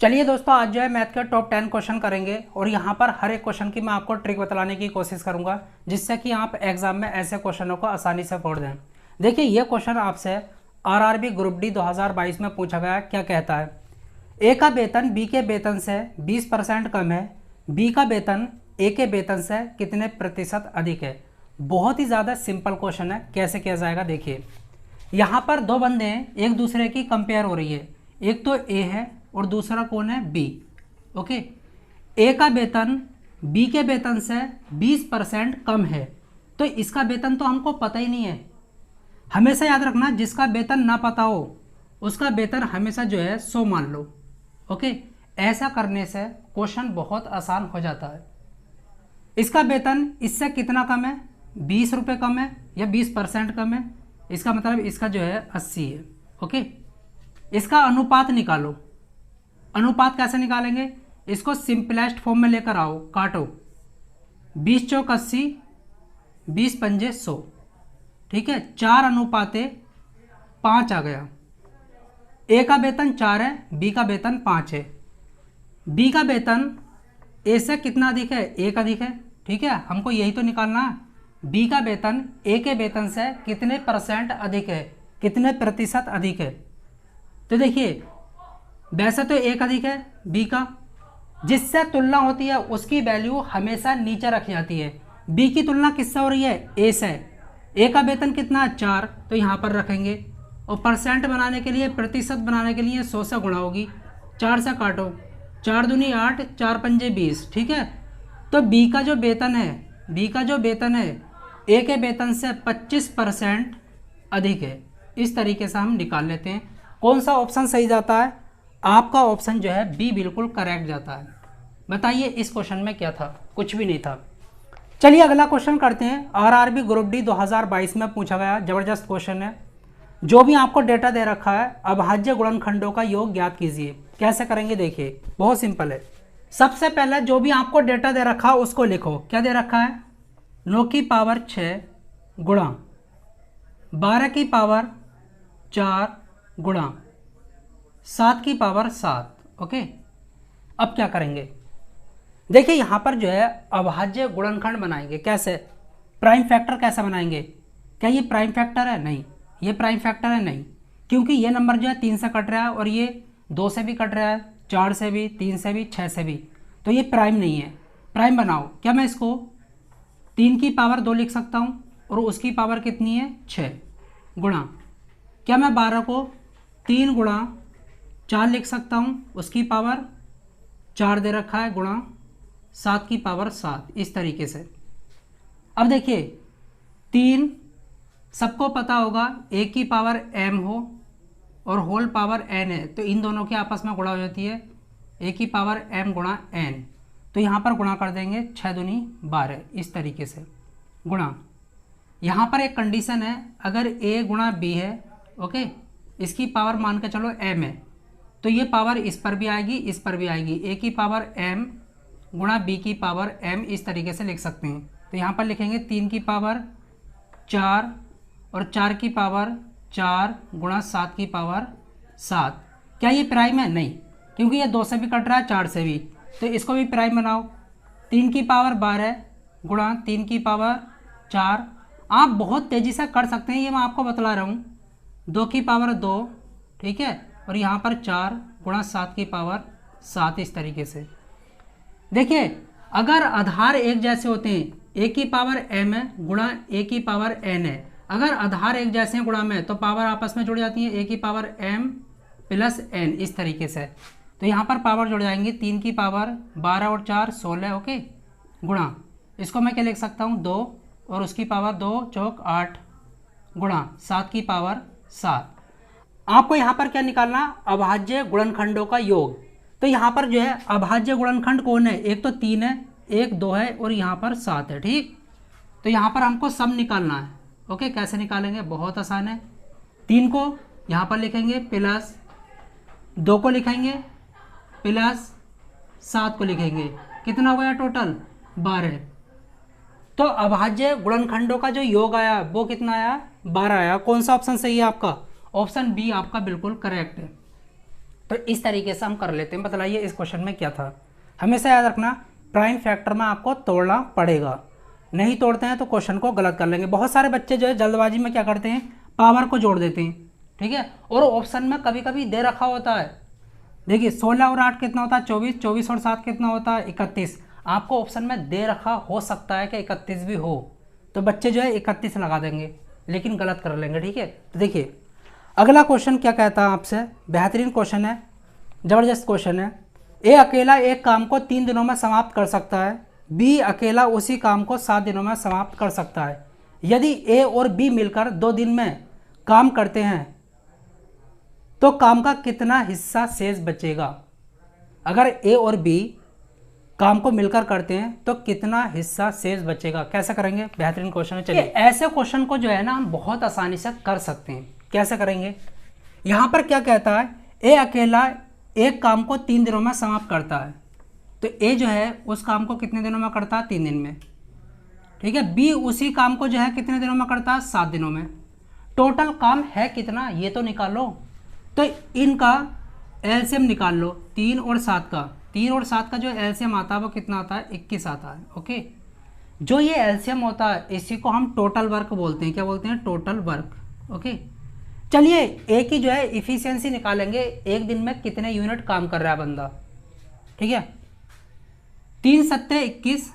चलिए दोस्तों, आज जो है मैथ के टॉप 10 क्वेश्चन करेंगे और यहाँ पर हर एक क्वेश्चन की मैं आपको ट्रिक बतलाने की कोशिश करूँगा जिससे कि आप एग्जाम में ऐसे क्वेश्चनों को आसानी से फोड़ दें। देखिए, ये क्वेश्चन आपसे आरआरबी ग्रुप डी 2022 में पूछा गया। क्या कहता है? ए का वेतन बी के वेतन से 20% कम है, बी का वेतन ए के वेतन से कितने प्रतिशत अधिक है। बहुत ही ज़्यादा सिंपल क्वेश्चन है। कैसे किया जाएगा देखिए, यहाँ पर दो बंदे हैं, एक दूसरे की कंपेयर हो रही है। एक तो ए है और दूसरा कौन है? बी। ओके, ए का वेतन बी के वेतन से 20% कम है, तो इसका वेतन तो हमको पता ही नहीं है। हमेशा याद रखना, जिसका वेतन ना पता हो उसका वेतन हमेशा जो है 100 मान लो। ओके, ऐसा करने से क्वेश्चन बहुत आसान हो जाता है। इसका वेतन इससे कितना कम है? 20 रुपये कम है या 20% कम है। इसका मतलब इसका जो है 80 है। ओके, इसका अनुपात निकालो। अनुपात कैसे निकालेंगे? इसको सिंपलेस्ट फॉर्म में लेकर आओ, काटो। 20 चौक 80, 20 पंजे 100। ठीक है, 4:5 आ गया। ए का वेतन 4 है, बी का वेतन 5 है। बी का वेतन ए से कितना अधिक है? 1 अधिक है। ठीक है, हमको यही तो निकालना है। बी का वेतन ए के वेतन से कितने परसेंट अधिक है, कितने प्रतिशत अधिक है। तो देखिए, वैसे तो 1 अधिक है बी का, जिससे तुलना होती है उसकी वैल्यू हमेशा नीचे रखी जाती है। बी की तुलना किससे हो रही है? ए से। ए का वेतन कितना है? 4, तो यहाँ पर रखेंगे। और परसेंट बनाने के लिए, प्रतिशत बनाने के लिए 100 से गुणा होगी। 4 से काटो, 4 दूनी 8, 4 पंजे 20। ठीक है, तो बी का जो वेतन है, बी का जो वेतन है ए के वेतन से 25% अधिक है। इस तरीके से हम निकाल लेते हैं। कौन सा ऑप्शन सही जाता है? आपका ऑप्शन जो है बी बिल्कुल करेक्ट जाता है। बताइए, इस क्वेश्चन में क्या था? कुछ भी नहीं था। चलिए अगला क्वेश्चन करते हैं। आरआरबी ग्रुप डी 2022 में पूछा गया जबरदस्त क्वेश्चन है। जो भी आपको डेटा दे रखा है, अभाज्य गुणनखंडों का योग ज्ञात कीजिए। कैसे करेंगे देखिए, बहुत सिंपल है। सबसे पहले जो भी आपको डेटा दे रखा है उसको लिखो। क्या दे रखा है? 9 की पावर 6 गुणा 12 की पावर 4 गुणा 7 की पावर 7। ओके, अब क्या करेंगे देखिए, यहाँ पर जो है अभाज्य गुणनखंड बनाएंगे। कैसे? प्राइम फैक्टर कैसे बनाएंगे? क्या ये प्राइम फैक्टर है? नहीं। ये प्राइम फैक्टर है? नहीं, क्योंकि ये नंबर जो है 3 से कट रहा है और ये 2 से भी कट रहा है, 4 से भी, 3 से भी, 6 से भी, तो ये प्राइम नहीं है। प्राइम बनाओ। क्या मैं इसको 3 की पावर 2 लिख सकता हूँ और उसकी पावर कितनी है? 6 गुणा, क्या मैं 12 को 3 गुणा 4 लिख सकता हूँ, उसकी पावर 4 दे रखा है, गुणा 7 की पावर 7। इस तरीके से। अब देखिए, 3 सबको पता होगा ए की पावर m हो और होल पावर n है, तो इन दोनों के आपस में गुणा हो जाती है ए की पावर m गुणा n। तो यहाँ पर गुणा कर देंगे, 6 दूनी 12। इस तरीके से गुणा। यहाँ पर एक कंडीशन है, अगर a गुणा b है, ओके, इसकी पावर मान के चलो m है, तो ये पावर इस पर भी आएगी, इस पर भी आएगी। a की पावर m गुणा b की पावर m। इस तरीके से लिख सकते हैं। तो यहाँ पर लिखेंगे 3 की पावर 4 और 4 की पावर 4 गुणा 7 की पावर 7। क्या ये प्राइम है? नहीं, क्योंकि ये 2 से भी कट रहा है, 4 से भी, तो इसको भी प्राइम बनाओ। 3 की पावर 12 गुणा 3 की पावर 4। आप बहुत तेज़ी से कर सकते हैं, ये मैं आपको बतला रहा हूँ। 2 की पावर 2, ठीक है, और यहाँ पर 4 गुणा 7 की पावर 7। इस तरीके से देखिए, अगर आधार एक जैसे होते हैं, ए की पावर m है गुणा ए की पावर n है, अगर आधार एक जैसे हैं गुणा में, तो पावर आपस में जुड़ जाती है, ए की पावर m प्लस n। इस तरीके से तो यहाँ पर पावर जुड़ जाएंगी, 3 की पावर 12 और 4 16। ओके, गुणा, इसको मैं क्या लिख सकता हूँ? 2 और उसकी पावर 2 चौक 8 गुणा 7 की पावर 7। आपको यहाँ पर क्या निकालना? अभाज्य गुणनखंडों का योग। तो यहाँ पर जो है अभाज्य गुणनखंड कौन है? एक तो 3 है, एक 2 है और यहाँ पर 7 है। ठीक, तो यहाँ पर हमको सम निकालना है। ओके, कैसे निकालेंगे? बहुत आसान है। 3 को यहाँ पर लिखेंगे प्लस 2 को लिखेंगे प्लस 7 को लिखेंगे। कितना हो गया टोटल? 12। तो अभाज्य गुणनखंडों का जो योग आया वो कितना आया? 12 आया। कौन सा ऑप्शन सही है आपका? ऑप्शन बी आपका बिल्कुल करेक्ट है। तो इस तरीके से हम कर लेते हैं। बतलाइए इस क्वेश्चन में क्या था। हमेशा याद रखना प्राइम फैक्टर में आपको तोड़ना पड़ेगा, नहीं तोड़ते हैं तो क्वेश्चन को गलत कर लेंगे। बहुत सारे बच्चे जो है जल्दबाजी में क्या करते हैं, पावर को जोड़ देते हैं, ठीक है। और ऑप्शन में कभी कभी दे रखा होता है, देखिए 16 और 8 कितना होता है 24, 24 और 7 कितना होता है 31। आपको ऑप्शन में दे रखा हो सकता है कि 31 भी हो, तो बच्चे जो है 31 लगा देंगे, लेकिन गलत कर लेंगे, ठीक है। तो देखिए अगला क्वेश्चन क्या कहता है आपसे, बेहतरीन क्वेश्चन है, ज़बरदस्त क्वेश्चन है। ए अकेला एक काम को 3 दिनों में समाप्त कर सकता है, बी अकेला उसी काम को 7 दिनों में समाप्त कर सकता है। यदि ए और बी मिलकर 2 दिन में काम करते हैं तो काम का कितना हिस्सा शेष बचेगा। अगर ए और बी काम को मिलकर करते हैं तो कितना हिस्सा शेष बचेगा, कैसे करेंगे, बेहतरीन क्वेश्चन है। चलिए ऐसे क्वेश्चन को जो है ना हम बहुत आसानी से कर सकते हैं। कैसे करेंगे, यहाँ पर क्या कहता है, ए अकेला एक काम को 3 दिनों में समाप्त करता है, तो ए जो है उस काम को कितने दिनों में करता है, 3 दिन में, ठीक है। बी उसी काम को जो है कितने दिनों में करता है, 7 दिनों में। टोटल काम है कितना ये तो निकालो, तो इनका एलसीएम निकाल लो, 3 और 7 का। 3 और 7 का जो एलसीएम आता है वो कितना आता है, 21 आता है, ओके। जो ये एलसीएम होता है इसी को हम टोटल वर्क बोलते हैं, क्या बोलते हैं, टोटल वर्क, ओके। चलिए ए की जो है इफिशियंसी निकालेंगे, एक दिन में कितने यूनिट काम कर रहा है बंदा, ठीक है। 3 सत्ते 21,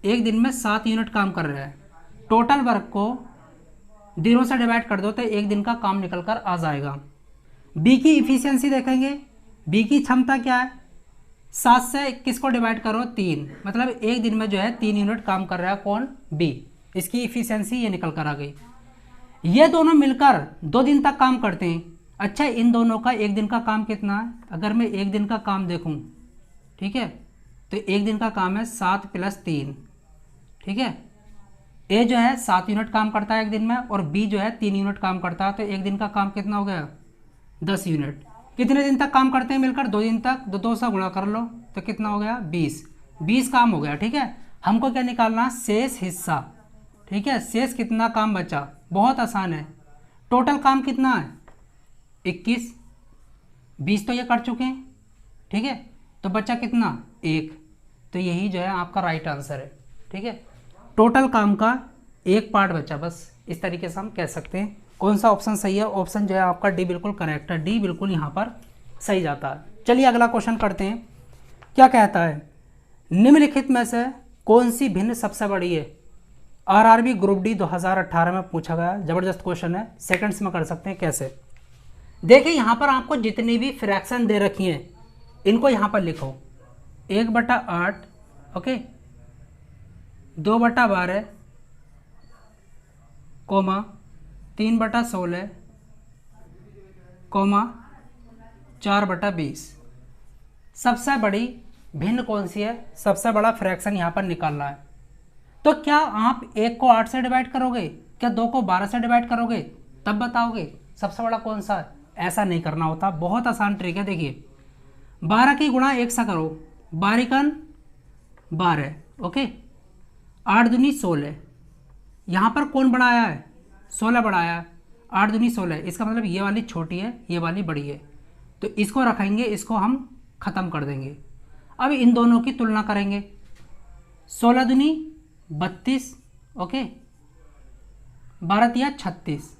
एक दिन में 7 यूनिट काम कर रहा है। टोटल वर्क को दिनों से डिवाइड कर दो तो एक दिन का काम निकल कर आ जाएगा। बी की इफिशियंसी देखेंगे, बी की क्षमता क्या है, 7 से 21 को डिवाइड करो 3, मतलब एक दिन में जो है 3 यूनिट काम कर रहा है, कौन, बी। इसकी इफिशियंसी ये निकल कर आ गई। ये दोनों मिलकर 2 दिन तक काम करते हैं। अच्छा इन दोनों का एक दिन का काम कितना है, अगर मैं एक दिन का काम देखूं, ठीक है, तो एक दिन का काम है 7 + 3, ठीक है। ए जो है 7 यूनिट काम करता है एक दिन में और बी जो है 3 यूनिट काम करता है, तो एक दिन का काम कितना हो गया, 10 यूनिट। कितने दिन तक काम करते हैं मिलकर, 2 दिन तक, 2 से गुणा कर लो तो कितना हो गया, 20 काम हो गया, ठीक है। हमको क्या निकालना, शेष हिस्सा, ठीक है। शेष कितना काम बचा, बहुत आसान है। टोटल काम कितना है 21, 20 तो ये कर चुके हैं, ठीक है, तो बचा कितना 1, तो यही जो है आपका राइट आंसर है, ठीक है। टोटल काम का 1 पार्ट बचा, बस इस तरीके से हम कह सकते हैं। कौन सा ऑप्शन सही है, ऑप्शन जो है आपका डी बिल्कुल करेक्ट है, डी बिल्कुल यहाँ पर सही जाता है। चलिए अगला क्वेश्चन करते हैं, क्या कहता है, निम्नलिखित में से कौन सी भिन्न सबसे बड़ी है। आरआरबी ग्रुप डी 2018 में पूछा गया, जबरदस्त क्वेश्चन है, सेकंड्स में कर सकते हैं। कैसे, देखिए यहाँ पर आपको जितनी भी फ्रैक्शन दे रखी हैं इनको यहाँ पर लिखो, 1/8, ओके, 2/12, 3/16, 4/20। सबसे बड़ी भिन्न कौन सी है, सबसे बड़ा फ्रैक्शन यहाँ पर निकालना है। तो क्या आप 1 को 8 से डिवाइड करोगे, क्या 2 को 12 से डिवाइड करोगे, तब बताओगे सबसे बड़ा कौन सा है। ऐसा नहीं करना होता, बहुत आसान ट्रिक है। देखिए 12 की गुणा 1 से करो, 12 12, ओके, 8 दूनी 16, यहाँ पर कौन बड़ा आया है, 16 बड़ा आया है, 8 दूनी 16, इसका मतलब ये वाली छोटी है ये वाली बड़ी है, तो इसको रखेंगे, इसको हम ख़त्म कर देंगे। अब इन दोनों की तुलना करेंगे, 16 दूनी 32, ओके, 12 तिया 36,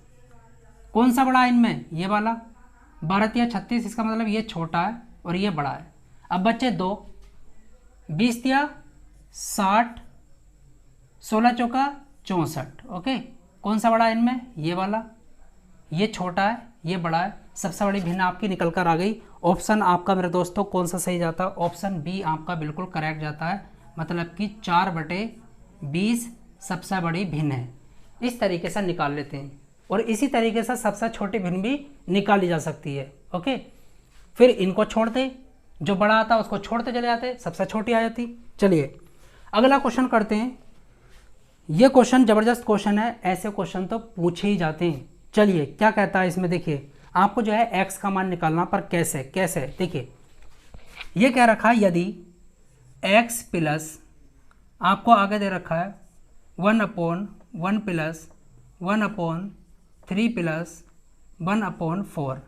कौन सा बड़ा है इनमें, ये वाला, 12 तिया 36, इसका मतलब ये छोटा है और ये बड़ा है। अब बच्चे 2, 20 तिया 60, 16 चौका 64, ओके, कौन सा बड़ा है इनमें, ये वाला, ये छोटा है ये बड़ा है। सबसे बड़ी भिन्न आपकी निकल कर आ गई। ऑप्शन आपका मेरे दोस्तों कौन सा सही जाता है, ऑप्शन बी आपका बिल्कुल करेक्ट जाता है, मतलब कि 4/20 सबसे बड़ी भिन्न है। इस तरीके से निकाल लेते हैं और इसी तरीके से सबसे छोटी भिन्न भी निकाली जा सकती है, ओके। फिर इनको छोड़ते, जो बड़ा आता है उसको छोड़ते चले जाते, सबसे छोटी आ जाती। चलिए अगला क्वेश्चन करते हैं। ये क्वेश्चन ज़बरदस्त क्वेश्चन है, ऐसे क्वेश्चन तो पूछे ही जाते हैं। चलिए क्या कहता है इसमें, देखिए आपको जो है x का मान निकालना, पर कैसे कैसे, देखिए ये कह रखा है यदि x प्लस आपको आगे दे रखा है 1/1 प्लस 1/3 प्लस 1/4,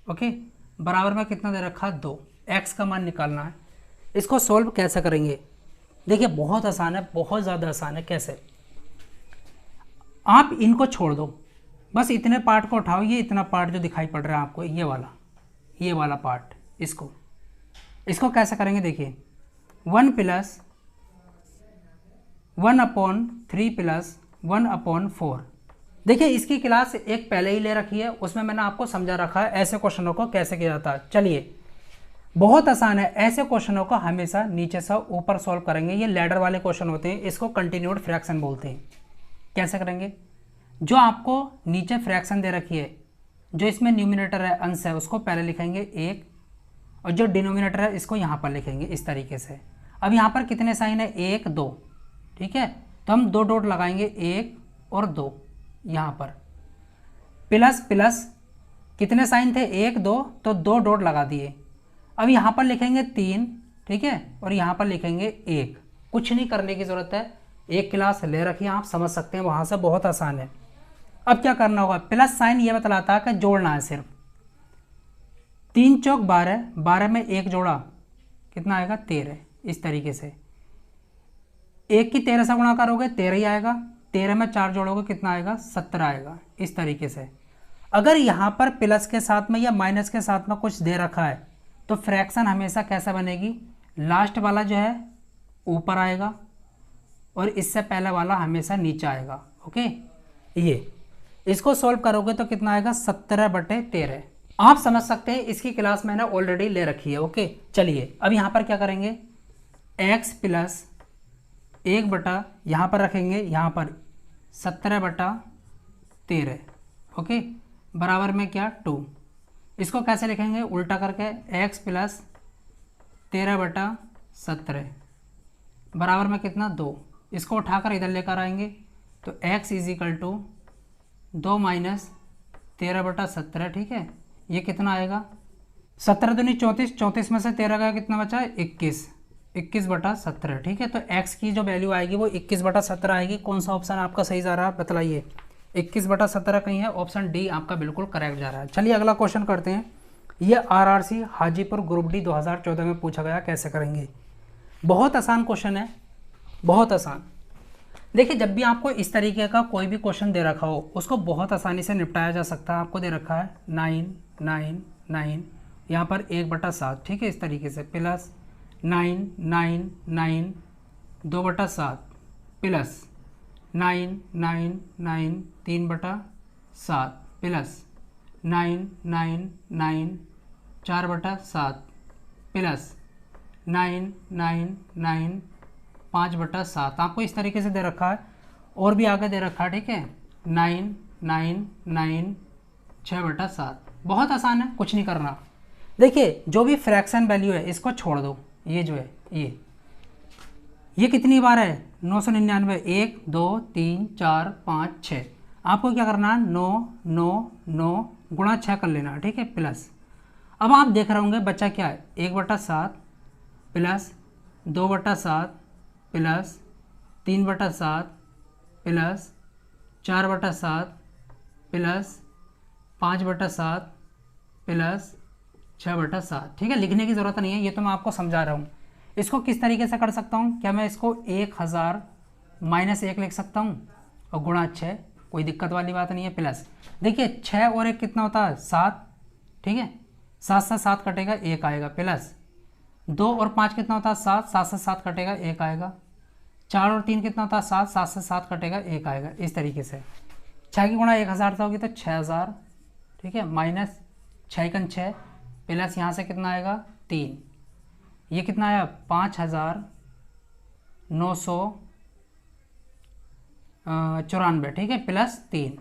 ओके, बराबर में कितना दे रखा है 2, x का मान निकालना है। इसको सॉल्व कैसे करेंगे? देखिए बहुत आसान है, बहुत ज़्यादा आसान है। कैसे? आप इनको छोड़ दो, बस इतने पार्ट को उठाओ, ये इतना पार्ट जो दिखाई पड़ रहा है आपको, ये वाला पार्ट, इसको कैसे करेंगे? देखिए 1 प्लस 1/3 प्लस 1/4। देखिए इसकी क्लास एक पहले ही ले रखी है, उसमें मैंने आपको समझा रखा है ऐसे क्वेश्चनों को कैसे किया जाता है। चलिए बहुत आसान है, ऐसे क्वेश्चनों को हमेशा नीचे से ऊपर सॉल्व करेंगे। ये लैडर वाले क्वेश्चन होते हैं, इसको कंटिन्यूड फ्रैक्शन बोलते हैं। कैसे करेंगे? जो आपको नीचे फ्रैक्शन दे रखी है, जो इसमें न्यूमिनेटर है, अंश है, उसको पहले लिखेंगे 1, और जो डिनोमिनेटर है इसको यहाँ पर लिखेंगे इस तरीके से। अब यहाँ पर कितने साइन है? 1 2, ठीक है, तो हम 2 डॉट लगाएंगे, 1 और 2 यहाँ पर। प्लस प्लस कितने साइन थे? 1 2, तो 2 डॉट लगा दिए। अब यहाँ पर लिखेंगे 3, ठीक है, और यहाँ पर लिखेंगे 1। कुछ नहीं करने की ज़रूरत है, एक क्लास ले रखी है, आप समझ सकते हैं वहाँ से, बहुत आसान है। अब क्या करना होगा? प्लस साइन ये बतलाता है कि जोड़ना है सिर्फ। 3 चौक 12, 12 में 1 जोड़ा कितना आएगा? 13। इस तरीके से 1 की 13 से गुणा करोगे 13 ही आएगा, 13 में 4 जोड़ोगे कितना आएगा? 17 आएगा। इस तरीके से अगर यहाँ पर प्लस के साथ में या माइनस के साथ में कुछ दे रखा है तो फ्रैक्शन हमेशा कैसा बनेगी? लास्ट वाला जो है ऊपर आएगा और इससे पहले वाला हमेशा नीचे आएगा। ओके, ये इसको सॉल्व करोगे तो कितना आएगा? 17/13। आप समझ सकते हैं, इसकी क्लास मैंने ऑलरेडी ले रखी है। ओके, चलिए अब यहाँ पर क्या करेंगे? x प्लस 1 यहाँ पर रखेंगे, यहाँ पर 17/13, ओके, बराबर में क्या? 2। इसको कैसे लिखेंगे? उल्टा करके x प्लस 13/17 बराबर में कितना? 2। इसको उठाकर इधर लेकर आएंगे तो x is equal to 2 minus 13/17, ठीक है, ये कितना आएगा? 17 दूनी 34, 34 में से 13 का कितना बचा? 21, 21/17, ठीक है। तो x की जो वैल्यू आएगी वो 21/17 आएगी। कौन सा ऑप्शन आपका सही जा रहा है बतलाइए? 21/17 कहीं है, ऑप्शन डी आपका बिल्कुल करेक्ट जा रहा है। चलिए अगला क्वेश्चन करते हैं। ये आरआरसी हाजीपुर ग्रुप डी 2014 में पूछा गया, कैसे करेंगे? बहुत आसान क्वेश्चन है, बहुत आसान। देखिए जब भी आपको इस तरीके का कोई भी क्वेश्चन दे रखा हो उसको बहुत आसानी से निपटाया जा सकता है। आपको दे रखा है 9 9 9, यहाँ पर 1/7, ठीक है, इस तरीके से प्लस 9 9 9 2/7 प्लस 9 9 9 3/7 प्लस 9 9 9 4/7 प्लस 9 9 9 5/7। आपको इस तरीके से दे रखा है, और भी आगे दे रखा है, ठीक है, 9 9 9 6/7। बहुत आसान है, कुछ नहीं करना। देखिए जो भी फ्रैक्शन वैल्यू है इसको छोड़ दो, ये जो है ये कितनी बार है? 999, 1 2 3 4 5 6। आपको क्या करना है? 9 9 9 गुणा 6 कर लेना, ठीक है, प्लस। अब आप देख रहे होंगे बच्चा क्या है? 1/7 plus 2/7 plus 3/7 plus 4/7 plus 5/7 plus 6/7, ठीक है। लिखने की ज़रूरत नहीं है, ये तो मैं आपको समझा रहा हूँ। इसको किस तरीके से कर सकता हूँ? क्या मैं इसको 1000 - 1 लिख सकता हूँ और गुणा 6, कोई दिक्कत वाली बात नहीं है, प्लस। देखिए 6 और 1 कितना होता है? 7, ठीक है, 7 से 7 कटेगा 1 आएगा, प्लस 2 और 5 कितना होता है? 7, 7 से 7 कटेगा 1 आएगा। 4 और 3 कितना होता है? 7, 7 से 7 कटेगा 1 आएगा। इस तरीके से 6 की गुणा 1000 से होगी तो 6000, ठीक है, माइनस 6 × 6 प्लस यहाँ से कितना आएगा? 3, ये कितना आया? 5994, ठीक है, प्लस 3,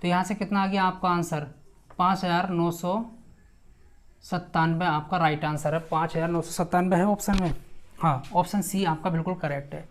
तो यहाँ से कितना आ गया आपका आंसर? 5997 आपका राइट आंसर है। 5997 है ऑप्शन में। हाँ, ऑप्शन सी आपका बिल्कुल करेक्ट है।